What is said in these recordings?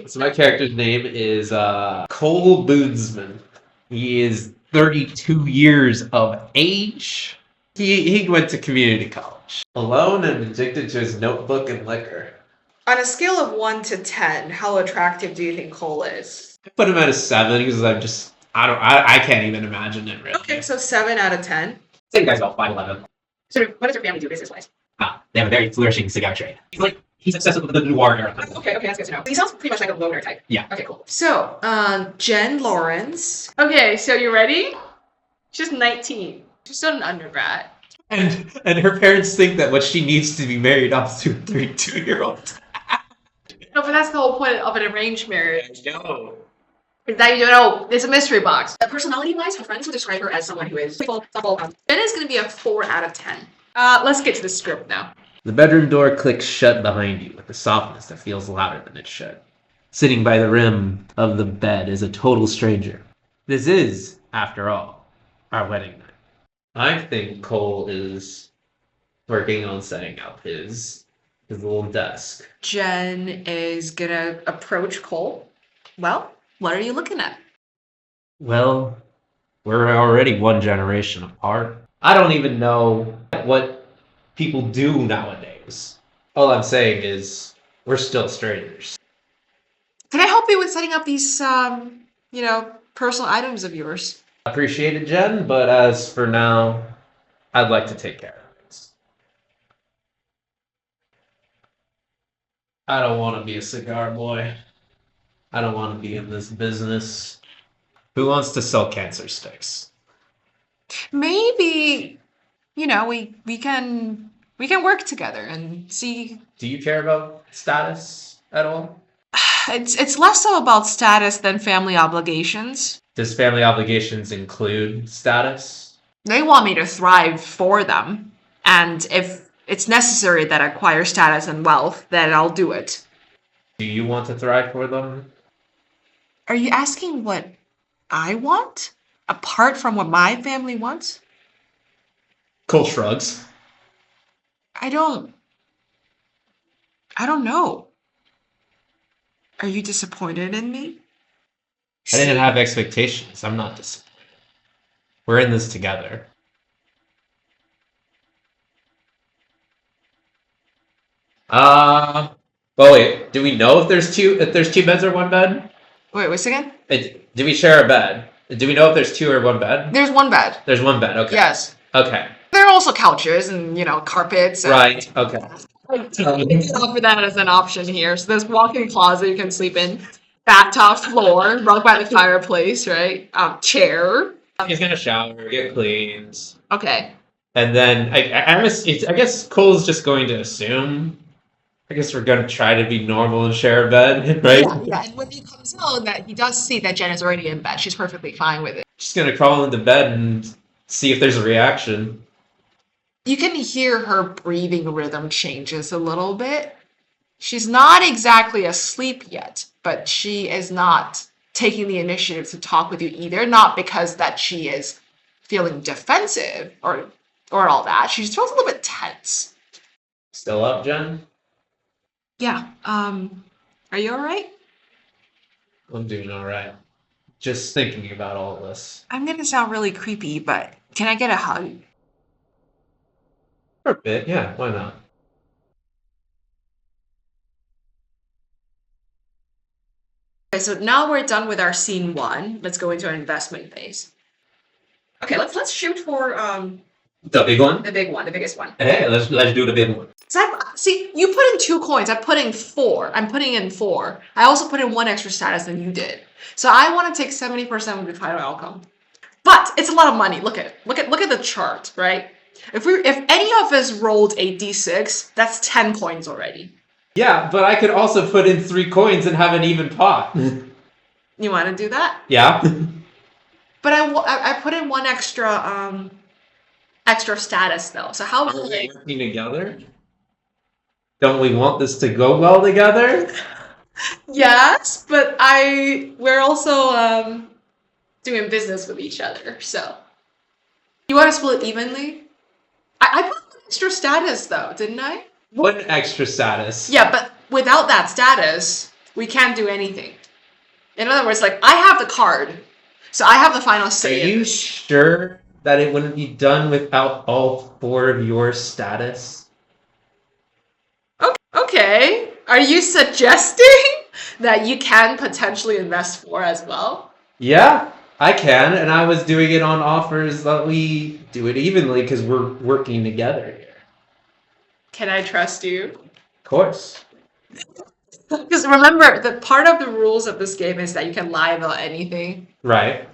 So my character's name is Cole Bootsman. He is 32 years of age. He went to community college. Alone and addicted to his notebook and liquor. On a scale of 1 to 10, how attractive do you think Cole is? I put him at a 7 because I can't even imagine it really. Okay, so 7 out of 10. Same guy's about 5'11". So what does your family do business-wise? They have a very flourishing cigar trade. He's obsessed with the noir era. Okay, that's good to know. He sounds pretty much like a loner type. Yeah. Okay, cool. So, Jen Lawrence. Okay, so you ready? She's 19. She's still an undergrad. And her parents think that what she needs to be married off to a 32-year-old. No, but that's the whole point of an arranged marriage. No. That you don't know, it's a mystery box. Personality-wise, her friends would describe her as someone who is playful, thoughtful. Jen is going to be a 4 out of 10. Let's get to the script now. The bedroom door clicks shut behind you with a softness that feels louder than it should. Sitting by the rim of the bed is a total stranger. This is, after all, our wedding night. I think Cole is working on setting up his little desk. Jen is going to approach Cole. Well, what are you looking at? Well, we're already one generation apart. I don't even know what people do nowadays. All I'm saying is we're still strangers. Can I help you with setting up these, personal items of yours? Appreciate it, Jen, but as for now, I'd like to take care of things. I don't want to be a cigar boy. I don't want to be in this business. Who wants to sell cancer sticks? Maybe, we can work together and see. Do you care about status at all? It's less so about status than family obligations. Does family obligations include status? They want me to thrive for them, and if it's necessary that I acquire status and wealth, then I'll do it. Do you want to thrive for them? Are you asking what I want, apart from what my family wants? Cole shrugs. I don't know. Are you disappointed in me? I didn't have expectations. I'm not disappointed. We're in this together. Well, wait. Do we know if there's two beds or one bed? Wait a second. Do we share a bed? Do we know if there's two or one bed? There's one bed. There's one bed. Okay. Yes. Okay. There are also couches and carpets. And Right. Okay. I did offer that as an option here. So there's walk-in closet you can sleep in, bathtub floor, rug by the fireplace, right? Chair. He's gonna shower, get cleaned, Okay. and then I guess Cole's just going to assume. I guess we're gonna try to be normal and share a bed, right? Yeah. And when he comes out, that he does see that Jen is already in bed. She's perfectly fine with it. Just gonna crawl into bed and see if there's a reaction. You can hear her breathing rhythm changes a little bit. She's not exactly asleep yet, but she is not taking the initiative to talk with you either. Not because that she is feeling defensive or all that. She just feels a little bit tense. Still up, Jen? Yeah. Are you all right? I'm doing all right. Just thinking about all this. I'm gonna sound really creepy, but can I get a hug? For a bit, yeah. Why not? Okay, so now we're done with our scene 1. Let's go into our investment phase. Okay, let's shoot for The big one? the big one, the biggest one. Hey, let's do the big one. So see, you put in 2 coins. I'm putting 4. I'm putting in 4. I also put in 1 extra status than you did. So I want to take 70% of the final outcome. But it's a lot of money. Look at the chart, right? If any of us rolled a d6, that's 10 coins already. Yeah, but I could also put in 3 coins and have an even pot. You want to do that? Yeah. But I put in 1 extra status though. So how Are we working together? Don't we want this to go well together? Yes, but we're also doing business with each other. So you want to split evenly? I put 1 extra status though, didn't I? 1 extra status. Yeah, but without that status, we can't do anything. In other words, like, I have the card, so I have the final Are say. in you this. sure that it wouldn't be done without all 4 of your status? Okay. Are you suggesting that you can potentially invest 4 as well? Yeah, I can, and I was doing it on offers that we do it evenly because we're working together here. Can I trust you? Of course. Because remember, the part of the rules of this game is that you can lie about anything. Right.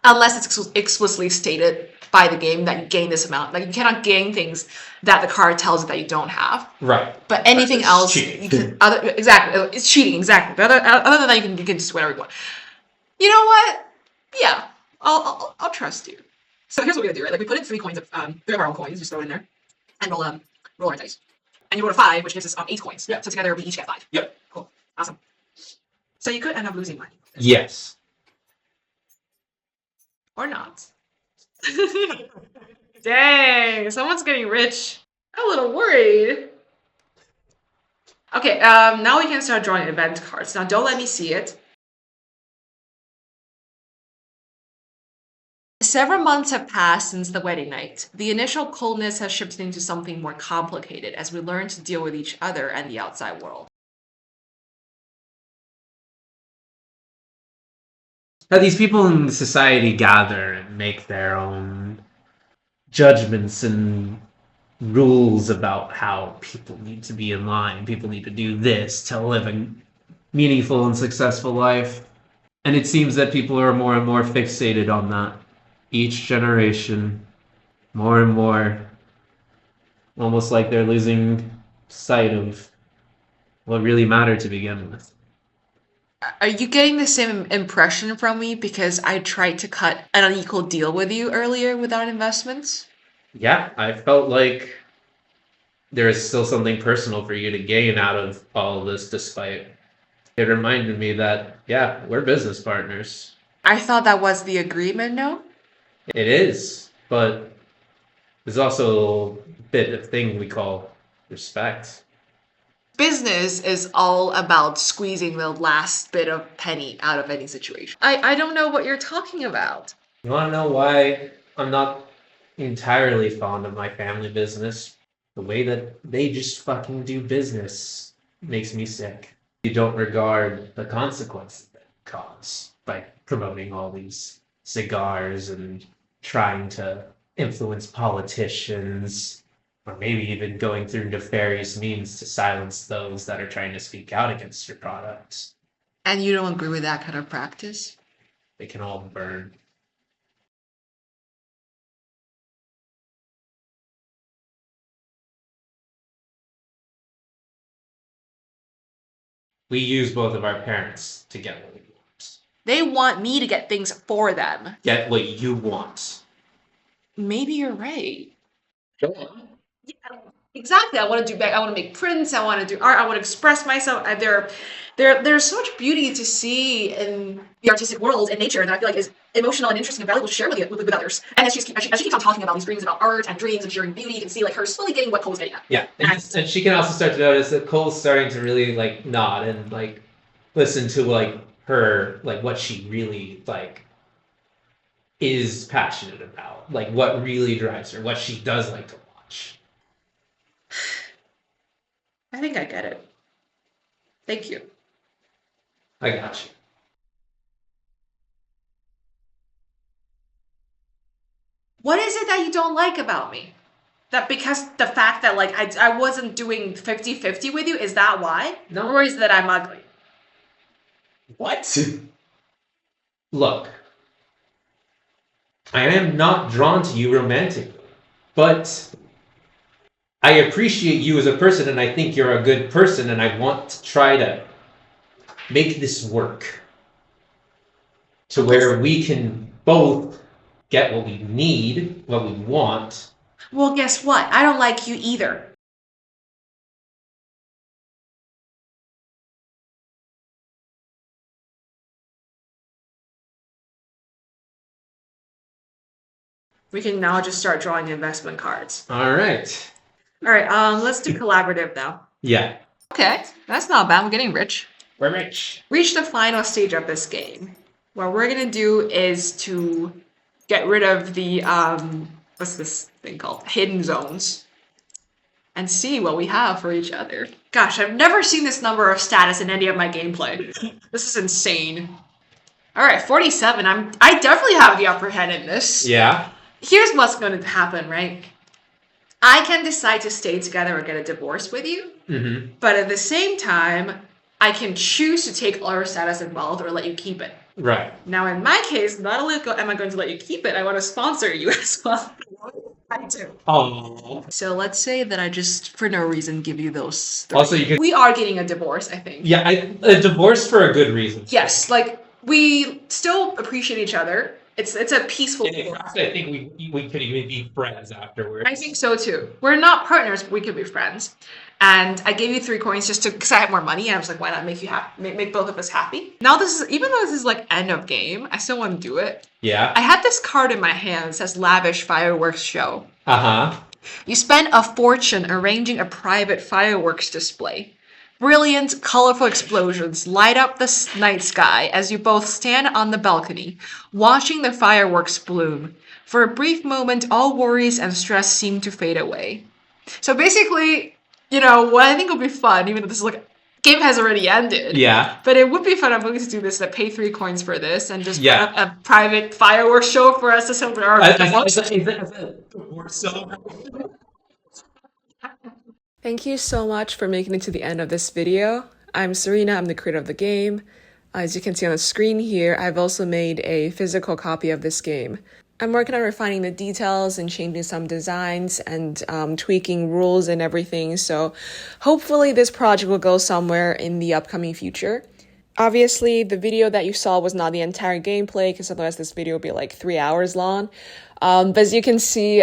Unless it's explicitly stated by the game that you gain this amount. Like, you cannot gain things that the card tells you that you don't have. Right. But anything That's else, cheating. you can exactly. It's cheating, exactly. But other than that, you can just do whatever you want. You know what? Yeah, I'll trust you. So here's what we're gonna do, right? Like, we put in 3 coins of 3 of our own coins, just throw it in there, and roll our dice. And you roll a 5, which gives us 8 coins. Yeah. So together we each get 5. Yep. Cool. Awesome. So you could end up losing money. Yes. Or not. Dang, someone's getting rich. I'm a little worried. Okay, now we can start drawing event cards. Now don't let me see it. Several months have passed since the wedding night. The initial coldness has shifted into something more complicated as we learn to deal with each other and the outside world. Now, these people in society gather and make their own judgments and rules about how people need to be in line. People need to do this to live a meaningful and successful life. And it seems that people are more and more fixated on that. Each generation, more and more, almost like they're losing sight of what really mattered to begin with. Are you getting the same impression from me because I tried to cut an unequal deal with you earlier without investments? Yeah, I felt like there is still something personal for you to gain out of all of this, despite it reminded me that, yeah, we're business partners. I thought that was the agreement, no? It is, but there's also a bit of thing we call respect. Business is all about squeezing the last bit of penny out of any situation. I don't know what you're talking about. You want to know why I'm not entirely fond of my family business? The way that they just fucking do business makes me sick. You don't regard the consequences that it cause by promoting all these cigars and trying to influence politicians, or maybe even going through nefarious means to silence those that are trying to speak out against your products. And you don't agree with that kind of practice? They can all burn. We use both of our parents to get what we want. They want me to get things for them. Get what you want. Maybe you're right. Go on. Yeah, exactly. I want to do. I want to make prints. I want to do art. I want to express myself. There's so much beauty to see in the artistic world and nature that I feel like is emotional and interesting and valuable to share with others. And as she keeps on talking about these dreams about art and dreams and sharing beauty, you can see like her slowly getting what Cole's getting at. Yeah, and she can also start to notice that Cole's starting to really like nod and like listen to like her like what she really like is passionate about, like what really drives her, what she does like to watch. I think I get it. Thank you. I got you. What is it that you don't like about me? That because the fact that like I wasn't doing 50-50 with you, is that why? No. Or is that I'm ugly? What? Look, I am not drawn to you romantically, but I appreciate you as a person and I think you're a good person and I want to try to make this work to where we can both get what we need, what we want. Well, guess what? I don't like you either. We can now just start drawing investment cards. All right. All right, let's do collaborative now. Yeah. Okay, that's not bad. We're getting rich. We're rich. Reach the final stage of this game. What we're gonna do is to get rid of the what's this thing called? Hidden zones. And see what we have for each other. Gosh, I've never seen this number of status in any of my gameplay. This is insane. Alright, 47. I definitely have the upper hand in this. Yeah. Here's what's gonna happen, right? I can decide to stay together or get a divorce with you. Mm-hmm. But at the same time, I can choose to take all your status involved or let you keep it. Right. Now, in my case, not only am I going to let you keep it, I want to sponsor you as well. I do. Oh. So let's say that I just, for no reason, give you those three. Also, you could. We are getting a divorce, I think. Yeah, a divorce for a good reason. Yes, like, we still appreciate each other. It's a peaceful divorce. I think we could even be friends afterwards. I think so too. We're not partners, but we could be friends. And I gave you 3 coins just because I had more money. And I was like, why not make you happy? Make both of us happy. Now this is, even though this is like end of game, I still want to do it. Yeah. I had this card in my hand that says lavish fireworks show. Uh-huh. You spend a fortune arranging a private fireworks display. Brilliant, colorful explosions light up the night sky as you both stand on the balcony, watching the fireworks bloom. For a brief moment, all worries and stress seem to fade away. So basically, you know, what I think would be fun, even though this is like, game has already ended. Yeah. But it would be fun, I'm going to do this, to pay 3 coins for this, and just Yeah. put up a private fireworks show for us to celebrate our divorce. Thank you so much for making it to the end of this video. I'm Serena, I'm the creator of the game. As you can see on the screen here, I've also made a physical copy of this game. I'm working on refining the details and changing some designs and tweaking rules and everything, so hopefully this project will go somewhere in the upcoming future. Obviously, the video that you saw was not the entire gameplay, because otherwise this video would be like 3 hours long. But as you can see,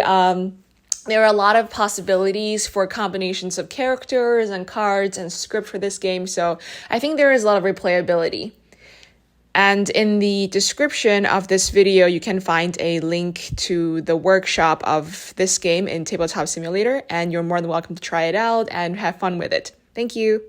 there are a lot of possibilities for combinations of characters and cards and script for this game, so I think there is a lot of replayability. And in the description of this video, you can find a link to the workshop of this game in Tabletop Simulator, and you're more than welcome to try it out and have fun with it. Thank you!